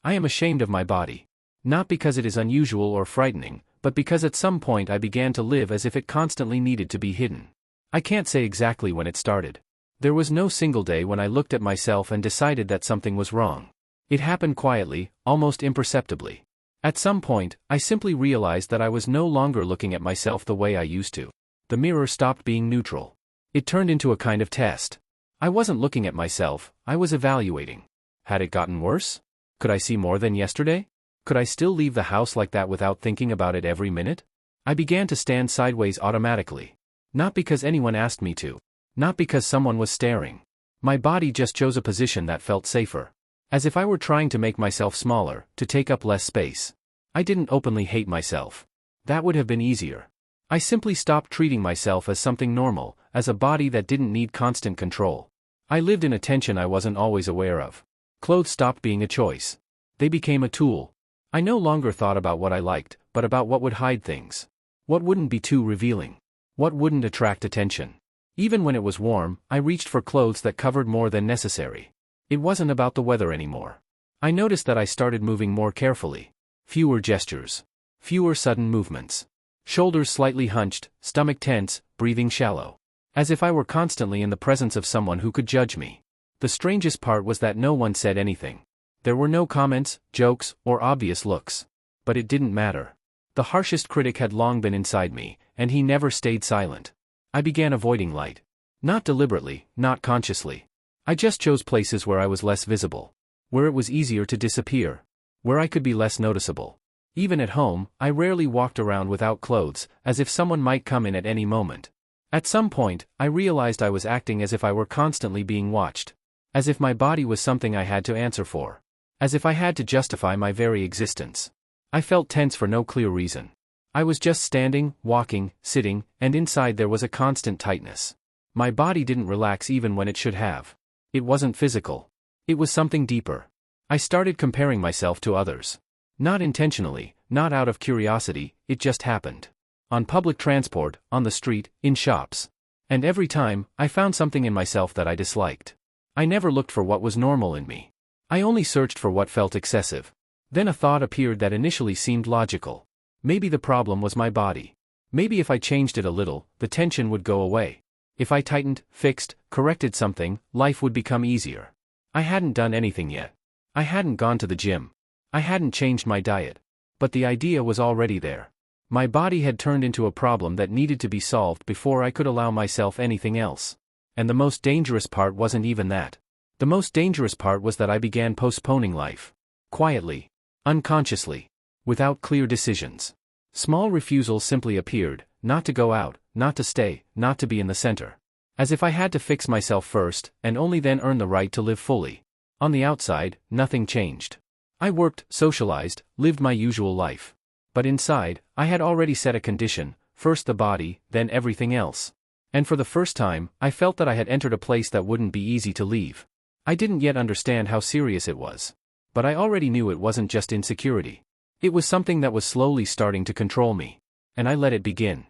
I am ashamed of my body. Not because it is unusual or frightening, but because at some point I began to live as if it constantly needed to be hidden. I can't say exactly when it started. There was no single day when I looked at myself and decided that something was wrong. It happened quietly, almost imperceptibly. At some point, I simply realized that I was no longer looking at myself the way I used to. The mirror stopped being neutral. It turned into a kind of test. I wasn't looking at myself, I was evaluating. Had it gotten worse? Could I see more than yesterday? Could I still leave the house like that without thinking about it every minute? I began to stand sideways automatically. Not because anyone asked me to. Not because someone was staring. My body just chose a position that felt safer. As if I were trying to make myself smaller, to take up less space. I didn't openly hate myself. That would have been easier. I simply stopped treating myself as something normal, as a body that didn't need constant control. I lived in a tension I wasn't always aware of. Clothes stopped being a choice. They became a tool. I no longer thought about what I liked, but about what would hide things. What wouldn't be too revealing. What wouldn't attract attention. Even when it was warm, I reached for clothes that covered more than necessary. It wasn't about the weather anymore. I noticed that I started moving more carefully. Fewer gestures. Fewer sudden movements. Shoulders slightly hunched, stomach tense, breathing shallow. As if I were constantly in the presence of someone who could judge me. The strangest part was that no one said anything. There were no comments, jokes, or obvious looks. But it didn't matter. The harshest critic had long been inside me, and he never stayed silent. I began avoiding light. Not deliberately, not consciously. I just chose places where I was less visible. Where it was easier to disappear. Where I could be less noticeable. Even at home, I rarely walked around without clothes, as if someone might come in at any moment. At some point, I realized I was acting as if I were constantly being watched. As if my body was something I had to answer for. As if I had to justify my very existence. I felt tense for no clear reason. I was just standing, walking, sitting, and inside there was a constant tightness. My body didn't relax even when it should have. It wasn't physical. It was something deeper. I started comparing myself to others. Not intentionally, not out of curiosity, it just happened. On public transport, on the street, in shops. And every time, I found something in myself that I disliked. I never looked for what was normal in me. I only searched for what felt excessive. Then a thought appeared that initially seemed logical. Maybe the problem was my body. Maybe if I changed it a little, the tension would go away. If I tightened, fixed, corrected something, life would become easier. I hadn't done anything yet. I hadn't gone to the gym. I hadn't changed my diet. But the idea was already there. My body had turned into a problem that needed to be solved before I could allow myself anything else. And the most dangerous part wasn't even that. The most dangerous part was that I began postponing life. Quietly. Unconsciously. Without clear decisions. Small refusals simply appeared, not to go out, not to stay, not to be in the center. As if I had to fix myself first, and only then earn the right to live fully. On the outside, nothing changed. I worked, socialized, lived my usual life. But inside, I had already set a condition, first the body, then everything else. And for the first time, I felt that I had entered a place that wouldn't be easy to leave. I didn't yet understand how serious it was. But I already knew it wasn't just insecurity. It was something that was slowly starting to control me. And I let it begin.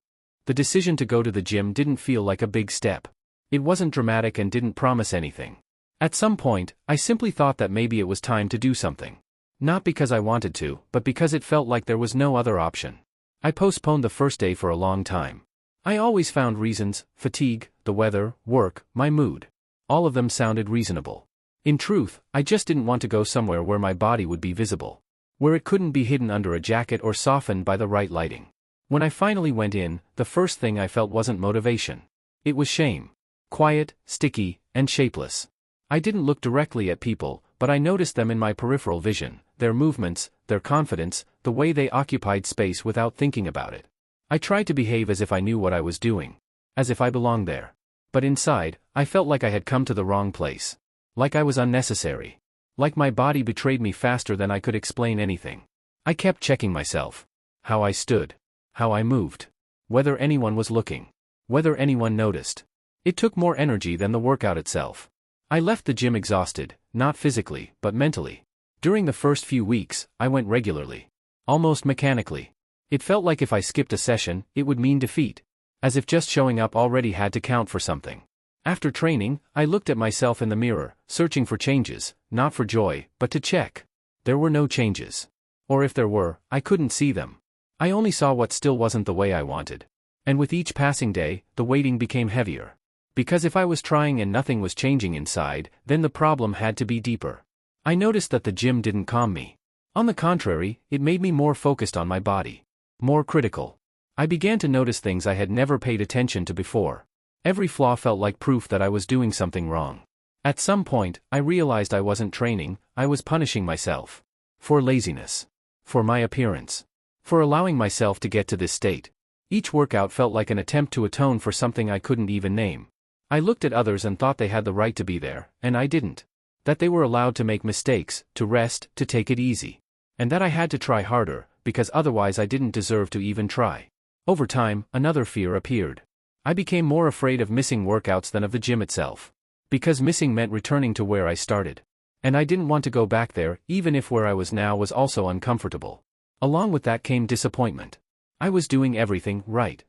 The decision to go to the gym didn't feel like a big step. It wasn't dramatic and didn't promise anything. At some point, I simply thought that maybe it was time to do something. Not because I wanted to, but because it felt like there was no other option. I postponed the first day for a long time. I always found reasons: fatigue, the weather, work, my mood. All of them sounded reasonable. In truth, I just didn't want to go somewhere where my body would be visible. Where it couldn't be hidden under a jacket or softened by the right lighting. When I finally went in, the first thing I felt wasn't motivation. It was shame. Quiet, sticky, and shapeless. I didn't look directly at people, but I noticed them in my peripheral vision, their movements, their confidence, the way they occupied space without thinking about it. I tried to behave as if I knew what I was doing. As if I belonged there. But inside, I felt like I had come to the wrong place. Like I was unnecessary. Like my body betrayed me faster than I could explain anything. I kept checking myself. How I stood. How I moved. Whether anyone was looking. Whether anyone noticed. It took more energy than the workout itself. I left the gym exhausted, not physically, but mentally. During the first few weeks, I went regularly. Almost mechanically. It felt like if I skipped a session, it would mean defeat. As if just showing up already had to count for something. After training, I looked at myself in the mirror, searching for changes, not for joy, but to check. There were no changes. Or if there were, I couldn't see them. I only saw what still wasn't the way I wanted. And with each passing day, the waiting became heavier. Because if I was trying and nothing was changing inside, then the problem had to be deeper. I noticed that the gym didn't calm me. On the contrary, it made me more focused on my body. More critical. I began to notice things I had never paid attention to before. Every flaw felt like proof that I was doing something wrong. At some point, I realized I wasn't training, I was punishing myself. For laziness. For my appearance. For allowing myself to get to this state. Each workout felt like an attempt to atone for something I couldn't even name. I looked at others and thought they had the right to be there, and I didn't. That they were allowed to make mistakes, to rest, to take it easy. And that I had to try harder, because otherwise I didn't deserve to even try. Over time, another fear appeared. I became more afraid of missing workouts than of the gym itself. Because missing meant returning to where I started. And I didn't want to go back there, even if where I was now was also uncomfortable. Along with that came disappointment. I was doing everything right.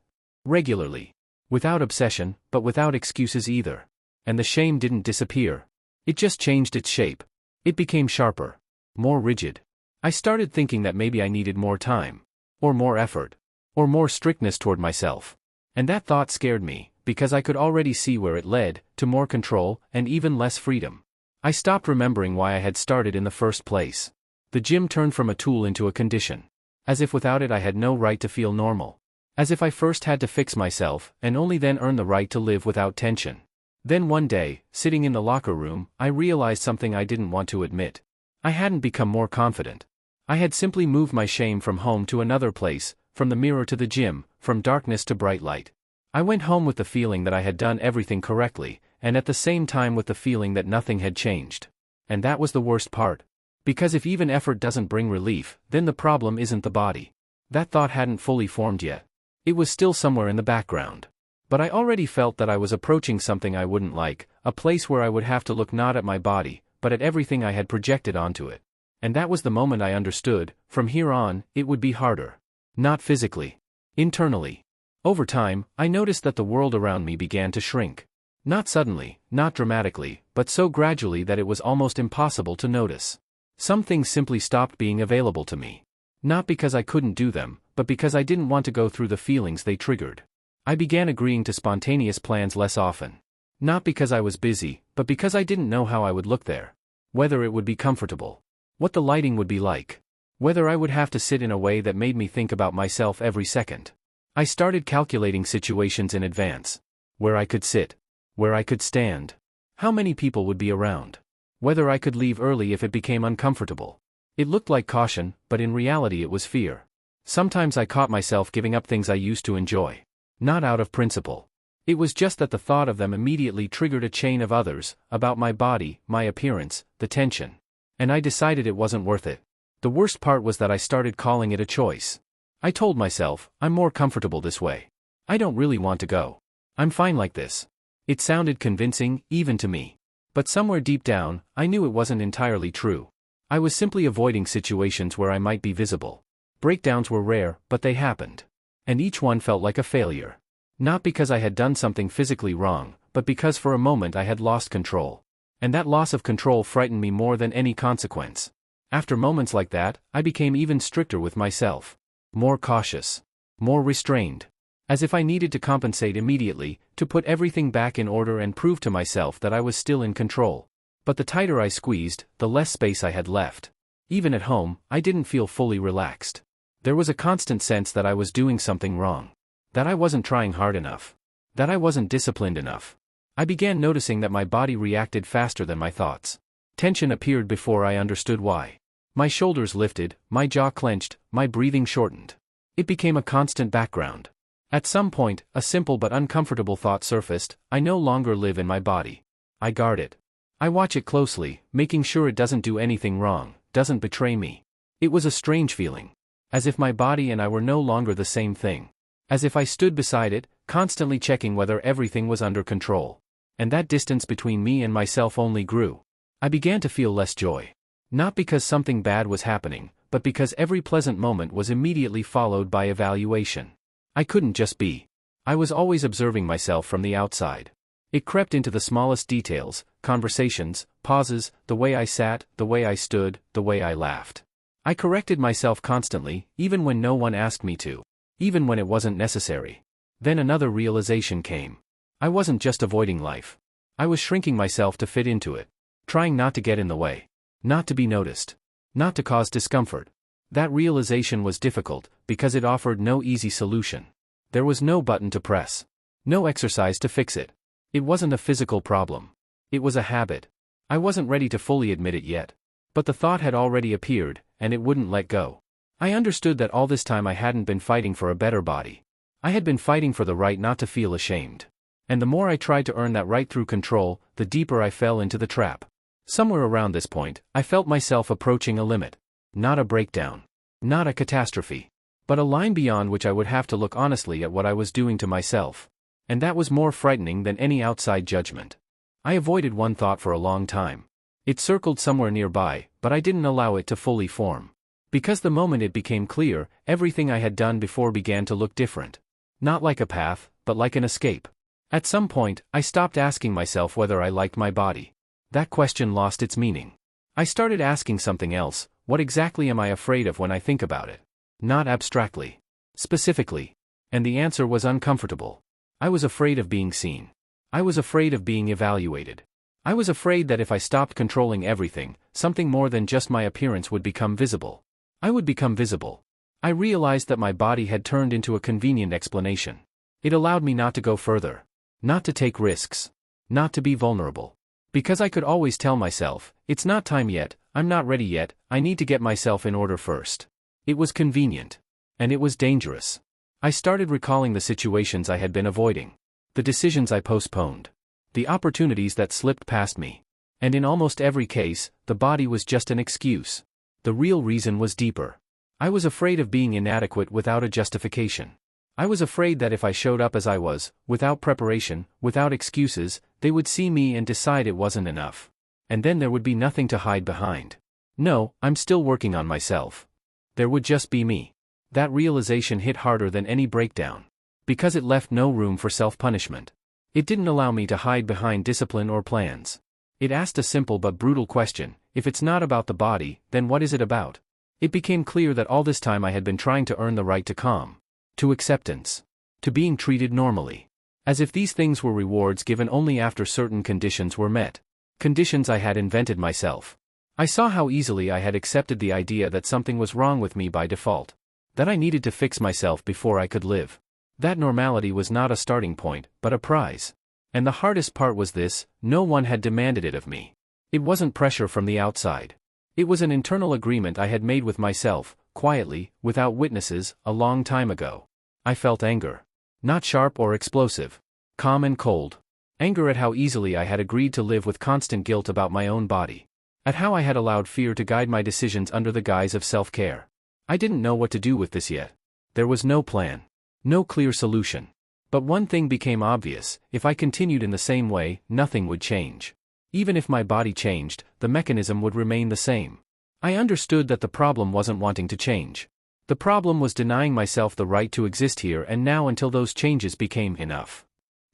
Regularly. Without obsession, but without excuses either. And the shame didn't disappear. It just changed its shape. It became sharper. More rigid. I started thinking that maybe I needed more time. Or more effort. Or more strictness toward myself. And that thought scared me, because I could already see where it led, to more control, and even less freedom. I stopped remembering why I had started in the first place. The gym turned from a tool into a condition. As if without it I had no right to feel normal. As if I first had to fix myself, and only then earn the right to live without tension. Then one day, sitting in the locker room, I realized something I didn't want to admit. I hadn't become more confident. I had simply moved my shame from home to another place, from the mirror to the gym, from darkness to bright light. I went home with the feeling that I had done everything correctly, and at the same time with the feeling that nothing had changed. And that was the worst part. Because if even effort doesn't bring relief, then the problem isn't the body. That thought hadn't fully formed yet. It was still somewhere in the background. But I already felt that I was approaching something I wouldn't like, a place where I would have to look not at my body, but at everything I had projected onto it. And that was the moment I understood, from here on, it would be harder. Not physically. Internally. Over time, I noticed that the world around me began to shrink. Not suddenly, not dramatically, but so gradually that it was almost impossible to notice. Some things simply stopped being available to me. Not because I couldn't do them, but because I didn't want to go through the feelings they triggered. I began agreeing to spontaneous plans less often. Not because I was busy, but because I didn't know how I would look there. Whether it would be comfortable. What the lighting would be like. Whether I would have to sit in a way that made me think about myself every second. I started calculating situations in advance. Where I could sit. Where I could stand. How many people would be around. Whether I could leave early if it became uncomfortable. It looked like caution, but in reality it was fear. Sometimes I caught myself giving up things I used to enjoy. Not out of principle. It was just that the thought of them immediately triggered a chain of others, about my body, my appearance, the tension. And I decided it wasn't worth it. The worst part was that I started calling it a choice. I told myself, I'm more comfortable this way. I don't really want to go. I'm fine like this. It sounded convincing, even to me. But somewhere deep down, I knew it wasn't entirely true. I was simply avoiding situations where I might be visible. Breakdowns were rare, but they happened. And each one felt like a failure. Not because I had done something physically wrong, but because for a moment I had lost control. And that loss of control frightened me more than any consequence. After moments like that, I became even stricter with myself. More cautious. More restrained. As if I needed to compensate immediately, to put everything back in order and prove to myself that I was still in control. But the tighter I squeezed, the less space I had left. Even at home, I didn't feel fully relaxed. There was a constant sense that I was doing something wrong. That I wasn't trying hard enough. That I wasn't disciplined enough. I began noticing that my body reacted faster than my thoughts. Tension appeared before I understood why. My shoulders lifted, my jaw clenched, my breathing shortened. It became a constant background. At some point, a simple but uncomfortable thought surfaced: I no longer live in my body. I guard it. I watch it closely, making sure it doesn't do anything wrong, doesn't betray me. It was a strange feeling. As if my body and I were no longer the same thing. As if I stood beside it, constantly checking whether everything was under control. And that distance between me and myself only grew. I began to feel less joy. Not because something bad was happening, but because every pleasant moment was immediately followed by evaluation. I couldn't just be. I was always observing myself from the outside. It crept into the smallest details, conversations, pauses, the way I sat, the way I stood, the way I laughed. I corrected myself constantly, even when no one asked me to. Even when it wasn't necessary. Then another realization came. I wasn't just avoiding life. I was shrinking myself to fit into it. Trying not to get in the way. Not to be noticed. Not to cause discomfort. That realization was difficult, because it offered no easy solution. There was no button to press. No exercise to fix it. It wasn't a physical problem. It was a habit. I wasn't ready to fully admit it yet. But the thought had already appeared, and it wouldn't let go. I understood that all this time I hadn't been fighting for a better body. I had been fighting for the right not to feel ashamed. And the more I tried to earn that right through control, the deeper I fell into the trap. Somewhere around this point, I felt myself approaching a limit. Not a breakdown. Not a catastrophe. But a line beyond which I would have to look honestly at what I was doing to myself. And that was more frightening than any outside judgment. I avoided one thought for a long time. It circled somewhere nearby, but I didn't allow it to fully form. Because the moment it became clear, everything I had done before began to look different. Not like a path, but like an escape. At some point, I stopped asking myself whether I liked my body. That question lost its meaning. I started asking something else: what exactly am I afraid of when I think about it? Not abstractly. Specifically. And the answer was uncomfortable. I was afraid of being seen. I was afraid of being evaluated. I was afraid that if I stopped controlling everything, something more than just my appearance would become visible. I would become visible. I realized that my body had turned into a convenient explanation. It allowed me not to go further. Not to take risks. Not to be vulnerable. Because I could always tell myself, it's not time yet, I'm not ready yet, I need to get myself in order first. It was convenient. And it was dangerous. I started recalling the situations I had been avoiding. The decisions I postponed. The opportunities that slipped past me. And in almost every case, the body was just an excuse. The real reason was deeper. I was afraid of being inadequate without a justification. I was afraid that if I showed up as I was, without preparation, without excuses, they would see me and decide it wasn't enough. And then there would be nothing to hide behind. No, I'm still working on myself. There would just be me. That realization hit harder than any breakdown. Because it left no room for self-punishment. It didn't allow me to hide behind discipline or plans. It asked a simple but brutal question: if it's not about the body, then what is it about? It became clear that all this time I had been trying to earn the right to calm. To acceptance. To being treated normally. As if these things were rewards given only after certain conditions were met. Conditions I had invented myself. I saw how easily I had accepted the idea that something was wrong with me by default. That I needed to fix myself before I could live. That normality was not a starting point, but a prize. And the hardest part was this: no one had demanded it of me. It wasn't pressure from the outside. It was an internal agreement I had made with myself, quietly, without witnesses, a long time ago. I felt anger. Not sharp or explosive. Calm and cold. Anger at how easily I had agreed to live with constant guilt about my own body. At how I had allowed fear to guide my decisions under the guise of self-care. I didn't know what to do with this yet. There was no plan. No clear solution. But one thing became obvious: if I continued in the same way, nothing would change. Even if my body changed, the mechanism would remain the same. I understood that the problem wasn't wanting to change. The problem was denying myself the right to exist here and now until those changes became enough.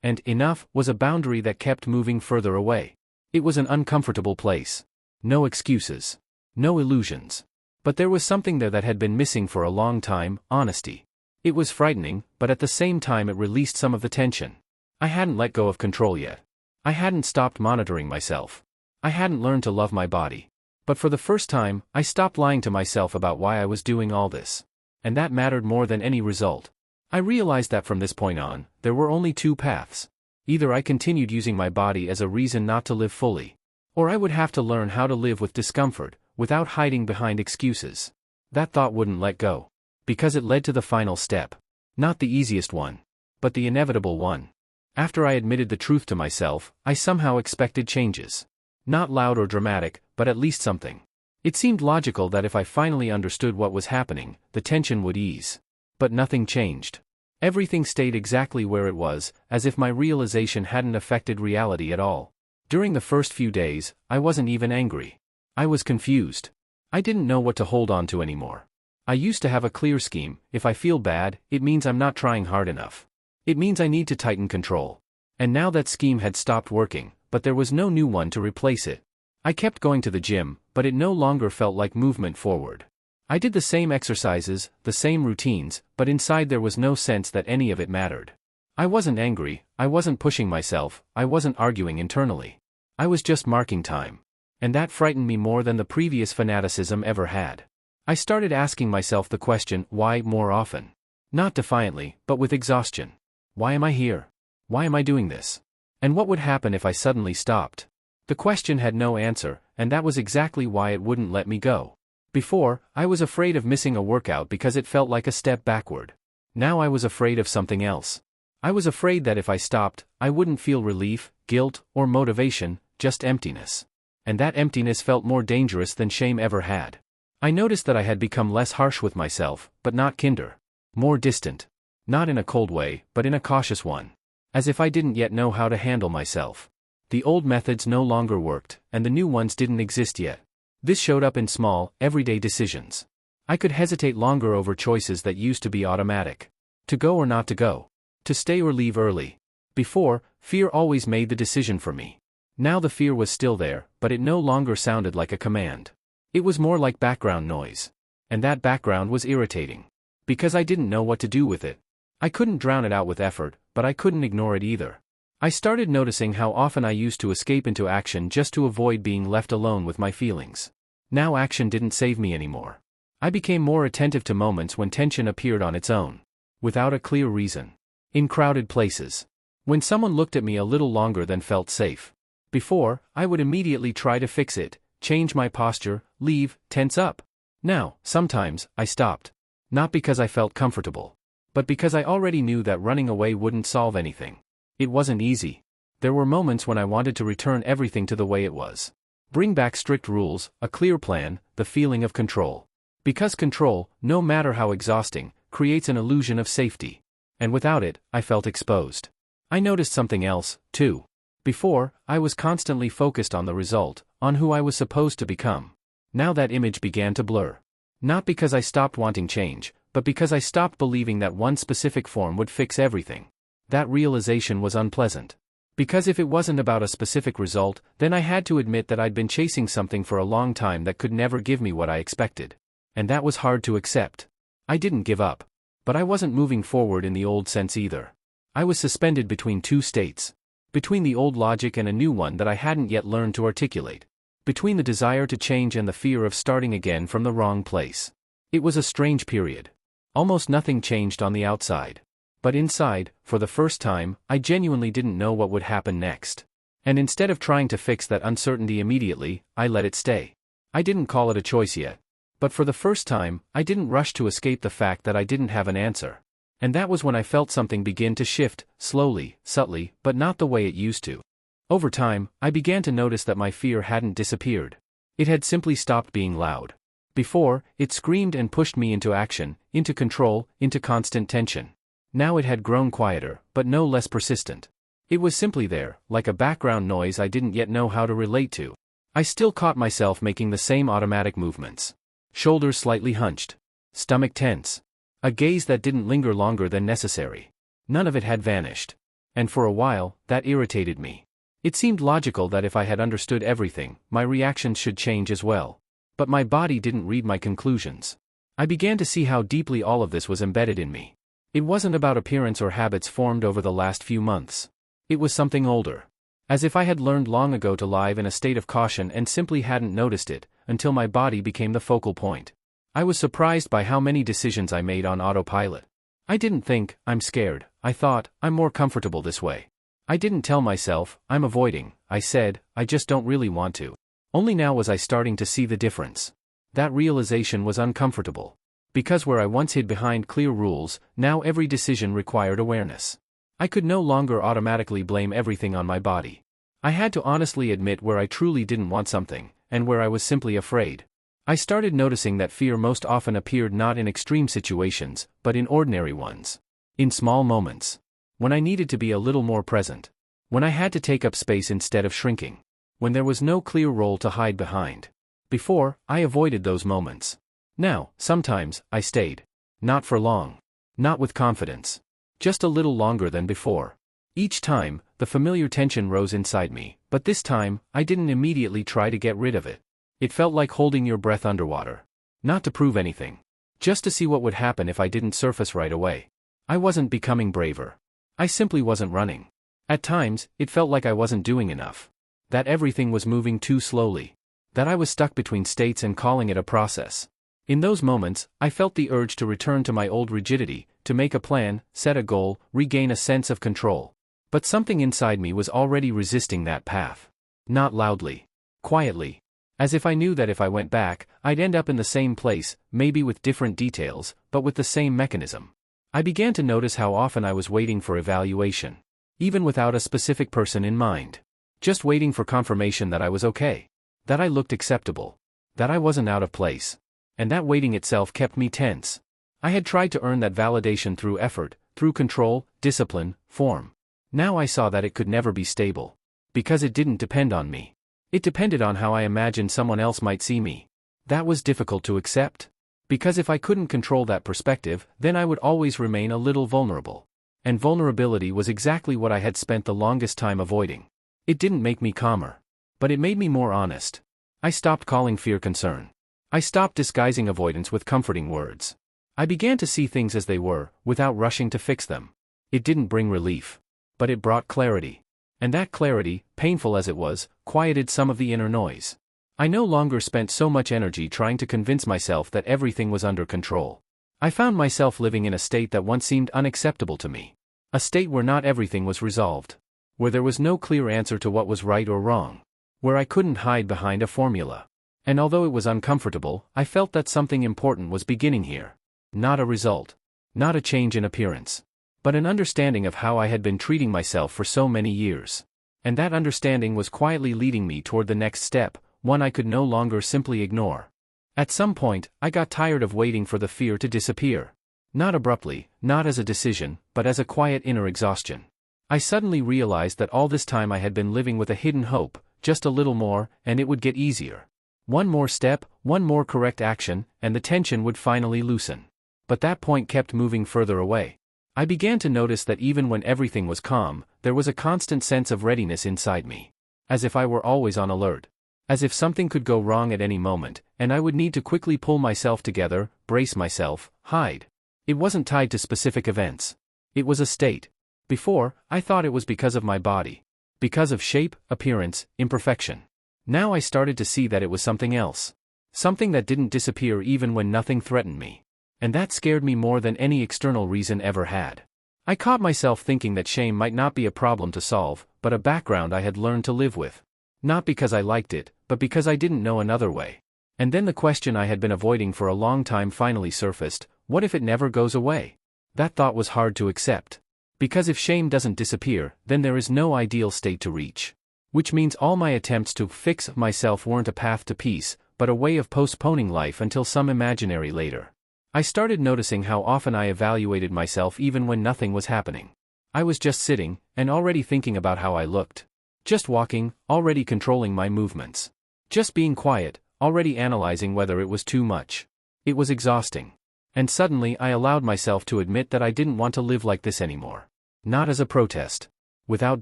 And enough was a boundary that kept moving further away. It was an uncomfortable place. No excuses. No illusions. But there was something there that had been missing for a long time: honesty. It was frightening, but at the same time it released some of the tension. I hadn't let go of control yet. I hadn't stopped monitoring myself. I hadn't learned to love my body. But for the first time, I stopped lying to myself about why I was doing all this. And that mattered more than any result. I realized that from this point on, there were only two paths. Either I continued using my body as a reason not to live fully. Or I would have to learn how to live with discomfort, without hiding behind excuses. That thought wouldn't let go. Because it led to the final step. Not the easiest one. But the inevitable one. After I admitted the truth to myself, I somehow expected changes. Not loud or dramatic, but at least something. It seemed logical that if I finally understood what was happening, the tension would ease. But nothing changed. Everything stayed exactly where it was, as if my realization hadn't affected reality at all. During the first few days, I wasn't even angry. I was confused. I didn't know what to hold on to anymore. I used to have a clear scheme: if I feel bad, it means I'm not trying hard enough. It means I need to tighten control. And now that scheme had stopped working, but there was no new one to replace it. I kept going to the gym, but it no longer felt like movement forward. I did the same exercises, the same routines, but inside there was no sense that any of it mattered. I wasn't angry, I wasn't pushing myself, I wasn't arguing internally. I was just marking time. And that frightened me more than the previous fanaticism ever had. I started asking myself the question, why, more often. Not defiantly, but with exhaustion. Why am I here? Why am I doing this? And what would happen if I suddenly stopped? The question had no answer, and that was exactly why it wouldn't let me go. Before, I was afraid of missing a workout because it felt like a step backward. Now I was afraid of something else. I was afraid that if I stopped, I wouldn't feel relief, guilt, or motivation, just emptiness. And that emptiness felt more dangerous than shame ever had. I noticed that I had become less harsh with myself, but not kinder. More distant. Not in a cold way, but in a cautious one. As if I didn't yet know how to handle myself. The old methods no longer worked, and the new ones didn't exist yet. This showed up in small, everyday decisions. I could hesitate longer over choices that used to be automatic. To go or not to go. To stay or leave early. Before, fear always made the decision for me. Now the fear was still there, but it no longer sounded like a command. It was more like background noise. And that background was irritating. Because I didn't know what to do with it. I couldn't drown it out with effort, but I couldn't ignore it either. I started noticing how often I used to escape into action just to avoid being left alone with my feelings. Now action didn't save me anymore. I became more attentive to moments when tension appeared on its own. Without a clear reason. In crowded places. When someone looked at me a little longer than felt safe. Before, I would immediately try to fix it, change my posture, leave, tense up. Now, sometimes, I stopped. Not because I felt comfortable. But because I already knew that running away wouldn't solve anything. It wasn't easy. There were moments when I wanted to return everything to the way it was. Bring back strict rules, a clear plan, the feeling of control. Because control, no matter how exhausting, creates an illusion of safety. And without it, I felt exposed. I noticed something else, too. Before, I was constantly focused on the result, on who I was supposed to become. Now that image began to blur. Not because I stopped wanting change, but because I stopped believing that one specific form would fix everything. That realization was unpleasant. Because if it wasn't about a specific result, then I had to admit that I'd been chasing something for a long time that could never give me what I expected. And that was hard to accept. I didn't give up. But I wasn't moving forward in the old sense either. I was suspended between two states. Between the old logic and a new one that I hadn't yet learned to articulate. Between the desire to change and the fear of starting again from the wrong place. It was a strange period. Almost nothing changed on the outside. But inside, for the first time, I genuinely didn't know what would happen next. And instead of trying to fix that uncertainty immediately, I let it stay. I didn't call it a choice yet. But for the first time, I didn't rush to escape the fact that I didn't have an answer. And that was when I felt something begin to shift, slowly, subtly, but not the way it used to. Over time, I began to notice that my fear hadn't disappeared. It had simply stopped being loud. Before, it screamed and pushed me into action, into control, into constant tension. Now it had grown quieter, but no less persistent. It was simply there, like a background noise I didn't yet know how to relate to. I still caught myself making the same automatic movements. Shoulders slightly hunched. Stomach tense. A gaze that didn't linger longer than necessary. None of it had vanished. And for a while, that irritated me. It seemed logical that if I had understood everything, my reactions should change as well. But my body didn't read my conclusions. I began to see how deeply all of this was embedded in me. It wasn't about appearance or habits formed over the last few months. It was something older. As if I had learned long ago to live in a state of caution and simply hadn't noticed it, until my body became the focal point. I was surprised by how many decisions I made on autopilot. I didn't think, I'm scared. I thought, I'm more comfortable this way. I didn't tell myself, I'm avoiding. I said, I just don't really want to. Only now was I starting to see the difference. That realization was uncomfortable. Because where I once hid behind clear rules, now every decision required awareness. I could no longer automatically blame everything on my body. I had to honestly admit where I truly didn't want something, and where I was simply afraid. I started noticing that fear most often appeared not in extreme situations, but in ordinary ones. In small moments. When I needed to be a little more present. When I had to take up space instead of shrinking. When there was no clear role to hide behind. Before, I avoided those moments. Now, sometimes, I stayed. Not for long. Not with confidence. Just a little longer than before. Each time, the familiar tension rose inside me, but this time, I didn't immediately try to get rid of it. It felt like holding your breath underwater. Not to prove anything. Just to see what would happen if I didn't surface right away. I wasn't becoming braver. I simply wasn't running. At times, it felt like I wasn't doing enough. That everything was moving too slowly. That I was stuck between states and calling it a process. In those moments, I felt the urge to return to my old rigidity, to make a plan, set a goal, regain a sense of control. But something inside me was already resisting that path. Not loudly. Quietly. As if I knew that if I went back, I'd end up in the same place, maybe with different details, but with the same mechanism. I began to notice how often I was waiting for evaluation. Even without a specific person in mind. Just waiting for confirmation that I was okay. That I looked acceptable. That I wasn't out of place. And that waiting itself kept me tense. I had tried to earn that validation through effort, through control, discipline, form. Now I saw that it could never be stable. Because it didn't depend on me. It depended on how I imagined someone else might see me. That was difficult to accept. Because if I couldn't control that perspective, then I would always remain a little vulnerable. And vulnerability was exactly what I had spent the longest time avoiding. It didn't make me calmer. But it made me more honest. I stopped calling fear concern. I stopped disguising avoidance with comforting words. I began to see things as they were, without rushing to fix them. It didn't bring relief. But it brought clarity. And that clarity, painful as it was, quieted some of the inner noise. I no longer spent so much energy trying to convince myself that everything was under control. I found myself living in a state that once seemed unacceptable to me. A state where not everything was resolved. Where there was no clear answer to what was right or wrong. Where I couldn't hide behind a formula. And although it was uncomfortable, I felt that something important was beginning here. Not a result. Not a change in appearance. But an understanding of how I had been treating myself for so many years. And that understanding was quietly leading me toward the next step, one I could no longer simply ignore. At some point, I got tired of waiting for the fear to disappear. Not abruptly, not as a decision, but as a quiet inner exhaustion. I suddenly realized that all this time I had been living with a hidden hope, just a little more, and it would get easier. One more step, one more correct action, and the tension would finally loosen. But that point kept moving further away. I began to notice that even when everything was calm, there was a constant sense of readiness inside me. As if I were always on alert. As if something could go wrong at any moment, and I would need to quickly pull myself together, brace myself, hide. It wasn't tied to specific events. It was a state. Before, I thought it was because of my body. Because of shape, appearance, imperfection. Now I started to see that it was something else. Something that didn't disappear even when nothing threatened me. And that scared me more than any external reason ever had. I caught myself thinking that shame might not be a problem to solve, but a background I had learned to live with. Not because I liked it, but because I didn't know another way. And then the question I had been avoiding for a long time finally surfaced: what if it never goes away? That thought was hard to accept. Because if shame doesn't disappear, then there is no ideal state to reach. Which means all my attempts to fix myself weren't a path to peace, but a way of postponing life until some imaginary later. I started noticing how often I evaluated myself even when nothing was happening. I was just sitting, and already thinking about how I looked. Just walking, already controlling my movements. Just being quiet, already analyzing whether it was too much. It was exhausting. And suddenly I allowed myself to admit that I didn't want to live like this anymore. Not as a protest. Without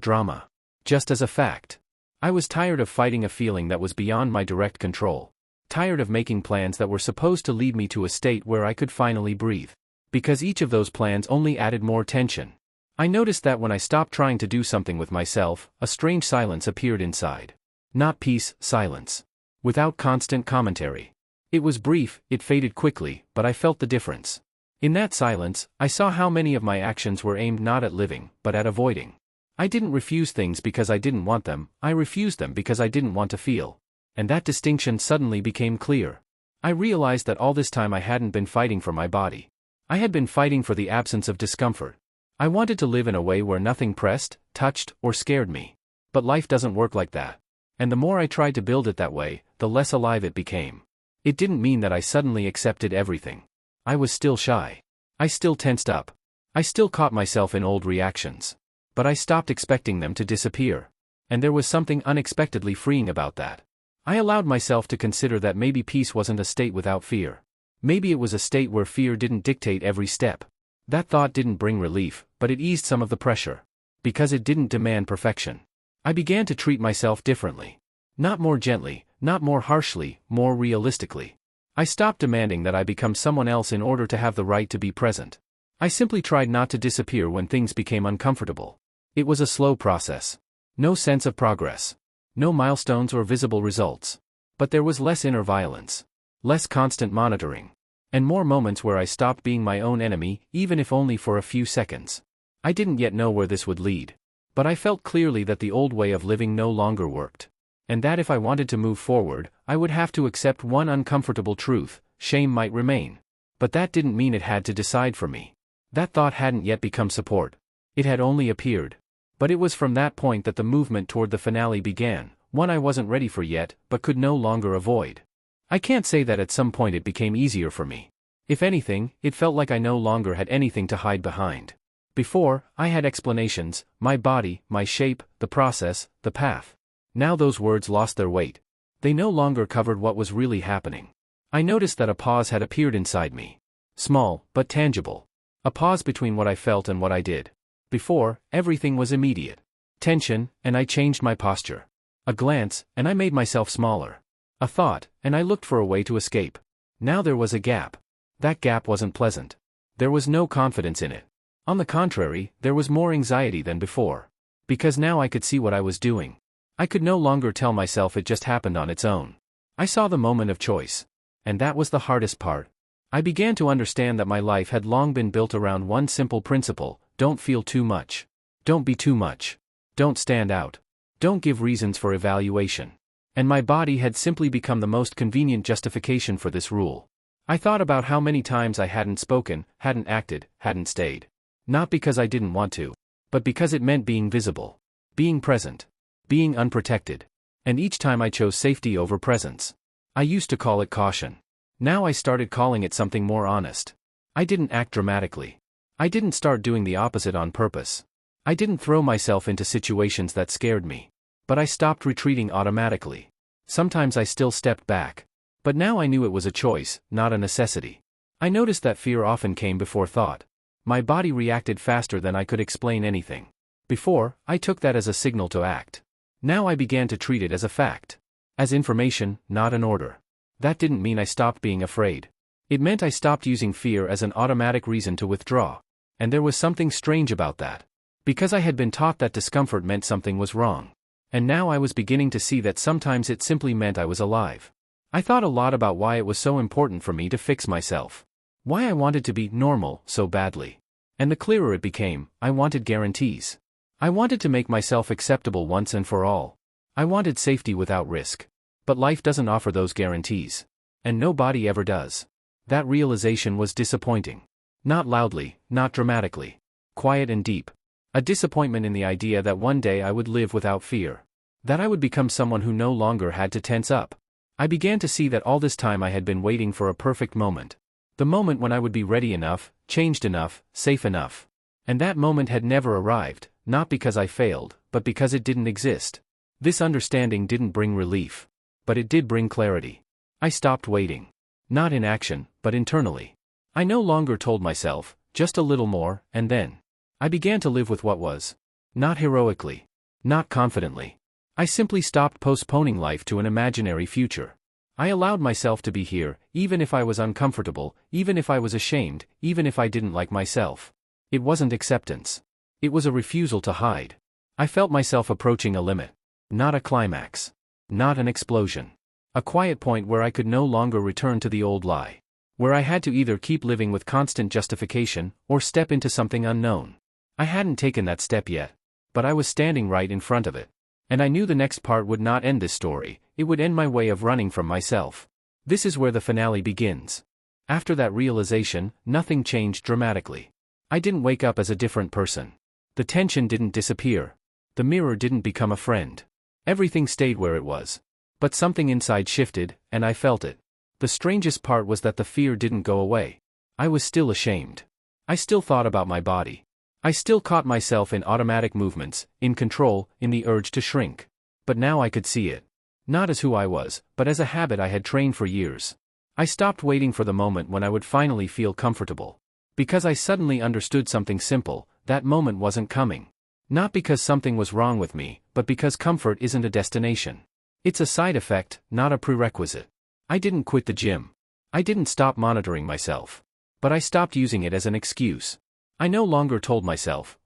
drama. Just as a fact. I was tired of fighting a feeling that was beyond my direct control. Tired of making plans that were supposed to lead me to a state where I could finally breathe. Because each of those plans only added more tension. I noticed that when I stopped trying to do something with myself, a strange silence appeared inside. Not peace, silence. Without constant commentary. It was brief, it faded quickly, but I felt the difference. In that silence, I saw how many of my actions were aimed not at living, but at avoiding. I didn't refuse things because I didn't want them, I refused them because I didn't want to feel. And that distinction suddenly became clear. I realized that all this time I hadn't been fighting for my body. I had been fighting for the absence of discomfort. I wanted to live in a way where nothing pressed, touched, or scared me. But life doesn't work like that. And the more I tried to build it that way, the less alive it became. It didn't mean that I suddenly accepted everything. I was still shy. I still tensed up. I still caught myself in old reactions. But I stopped expecting them to disappear. And there was something unexpectedly freeing about that. I allowed myself to consider that maybe peace wasn't a state without fear. Maybe it was a state where fear didn't dictate every step. That thought didn't bring relief, but it eased some of the pressure. Because it didn't demand perfection. I began to treat myself differently. Not more gently, not more harshly, more realistically. I stopped demanding that I become someone else in order to have the right to be present. I simply tried not to disappear when things became uncomfortable. It was a slow process. No sense of progress. No milestones or visible results. But there was less inner violence. Less constant monitoring. And more moments where I stopped being my own enemy, even if only for a few seconds. I didn't yet know where this would lead. But I felt clearly that the old way of living no longer worked. And that if I wanted to move forward, I would have to accept one uncomfortable truth: shame might remain. But that didn't mean it had to decide for me. That thought hadn't yet become support. It had only appeared. But it was from that point that the movement toward the finale began, one I wasn't ready for yet, but could no longer avoid. I can't say that at some point it became easier for me. If anything, it felt like I no longer had anything to hide behind. Before, I had explanations: my body, my shape, the process, the path. Now those words lost their weight. They no longer covered what was really happening. I noticed that a pause had appeared inside me. Small, but tangible. A pause between what I felt and what I did. Before, everything was immediate. Tension, and I changed my posture. A glance, and I made myself smaller. A thought, and I looked for a way to escape. Now there was a gap. That gap wasn't pleasant. There was no confidence in it. On the contrary, there was more anxiety than before. Because now I could see what I was doing. I could no longer tell myself it just happened on its own. I saw the moment of choice. And that was the hardest part. I began to understand that my life had long been built around one simple principle: don't feel too much. Don't be too much. Don't stand out. Don't give reasons for evaluation. And my body had simply become the most convenient justification for this rule. I thought about how many times I hadn't spoken, hadn't acted, hadn't stayed. Not because I didn't want to, but because it meant being visible. Being present. Being unprotected. And each time I chose safety over presence. I used to call it caution. Now I started calling it something more honest. I didn't act dramatically. I didn't start doing the opposite on purpose. I didn't throw myself into situations that scared me. But I stopped retreating automatically. Sometimes I still stepped back. But now I knew it was a choice, not a necessity. I noticed that fear often came before thought. My body reacted faster than I could explain anything. Before, I took that as a signal to act. Now I began to treat it as a fact. As information, not an order. That didn't mean I stopped being afraid. It meant I stopped using fear as an automatic reason to withdraw. And there was something strange about that. Because I had been taught that discomfort meant something was wrong. And now I was beginning to see that sometimes it simply meant I was alive. I thought a lot about why it was so important for me to fix myself. Why I wanted to be normal so badly. And the clearer it became, I wanted guarantees. I wanted to make myself acceptable once and for all. I wanted safety without risk. But life doesn't offer those guarantees. And nobody ever does. That realization was disappointing. Not loudly, not dramatically. Quiet and deep. A disappointment in the idea that one day I would live without fear. That I would become someone who no longer had to tense up. I began to see that all this time I had been waiting for a perfect moment. The moment when I would be ready enough, changed enough, safe enough. And that moment had never arrived, not because I failed, but because it didn't exist. This understanding didn't bring relief. But it did bring clarity. I stopped waiting. Not in action, but internally. I no longer told myself, just a little more, and then. I began to live with what was. Not heroically. Not confidently. I simply stopped postponing life to an imaginary future. I allowed myself to be here, even if I was uncomfortable, even if I was ashamed, even if I didn't like myself. It wasn't acceptance. It was a refusal to hide. I felt myself approaching a limit. Not a climax. Not an explosion. A quiet point where I could no longer return to the old lie. Where I had to either keep living with constant justification, or step into something unknown. I hadn't taken that step yet. But I was standing right in front of it. And I knew the next part would not end this story, it would end my way of running from myself. This is where the finale begins. After that realization, nothing changed dramatically. I didn't wake up as a different person. The tension didn't disappear. The mirror didn't become a friend. Everything stayed where it was. But something inside shifted, and I felt it. The strangest part was that the fear didn't go away. I was still ashamed. I still thought about my body. I still caught myself in automatic movements, in control, in the urge to shrink. But now I could see it. Not as who I was, but as a habit I had trained for years. I stopped waiting for the moment when I would finally feel comfortable. Because I suddenly understood something simple: that moment wasn't coming. Not because something was wrong with me, but because comfort isn't a destination. It's a side effect, not a prerequisite. I didn't quit the gym. I didn't stop monitoring myself. But I stopped using it as an excuse. I no longer told myself,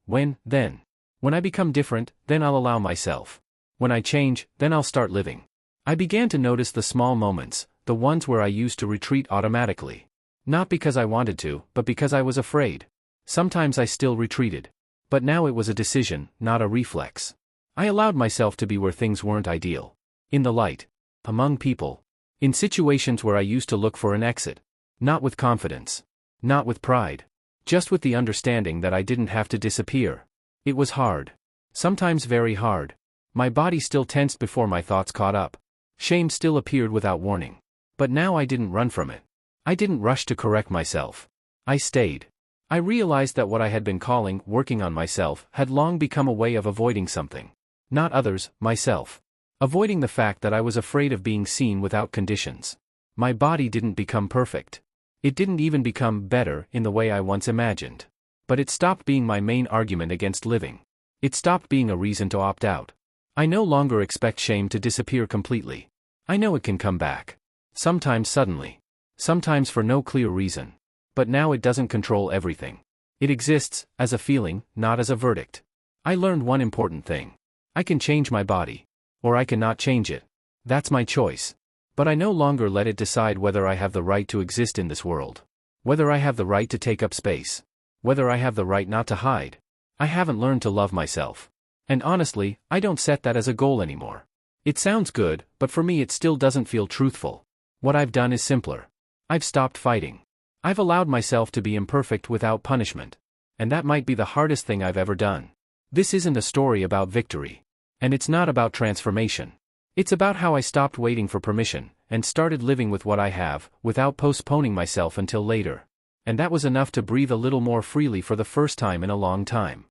then. When I become different, then I'll allow myself. When I change, then I'll start living. I began to notice the small moments, the ones where I used to retreat automatically. Not because I wanted to, but because I was afraid. Sometimes I still retreated. But now it was a decision, not a reflex. I allowed myself to be where things weren't ideal. In the light. Among people. In situations where I used to look for an exit. Not with confidence. Not with pride. Just with the understanding that I didn't have to disappear. It was hard. Sometimes very hard. My body still tensed before my thoughts caught up. Shame still appeared without warning. But now I didn't run from it. I didn't rush to correct myself. I stayed. I realized that what I had been calling working on myself had long become a way of avoiding something. Not others, myself. Avoiding the fact that I was afraid of being seen without conditions. My body didn't become perfect. It didn't even become better in the way I once imagined. But it stopped being my main argument against living. It stopped being a reason to opt out. I no longer expect shame to disappear completely. I know it can come back. Sometimes suddenly. Sometimes for no clear reason. But now it doesn't control everything. It exists, as a feeling, not as a verdict. I learned one important thing. I can change my body. Or I cannot change it. That's my choice. But I no longer let it decide whether I have the right to exist in this world. Whether I have the right to take up space. Whether I have the right not to hide. I haven't learned to love myself. And honestly, I don't set that as a goal anymore. It sounds good, but for me it still doesn't feel truthful. What I've done is simpler. I've stopped fighting. I've allowed myself to be imperfect without punishment. And that might be the hardest thing I've ever done. This isn't a story about victory. And it's not about transformation. It's about how I stopped waiting for permission, and started living with what I have, without postponing myself until later. And that was enough to breathe a little more freely for the first time in a long time.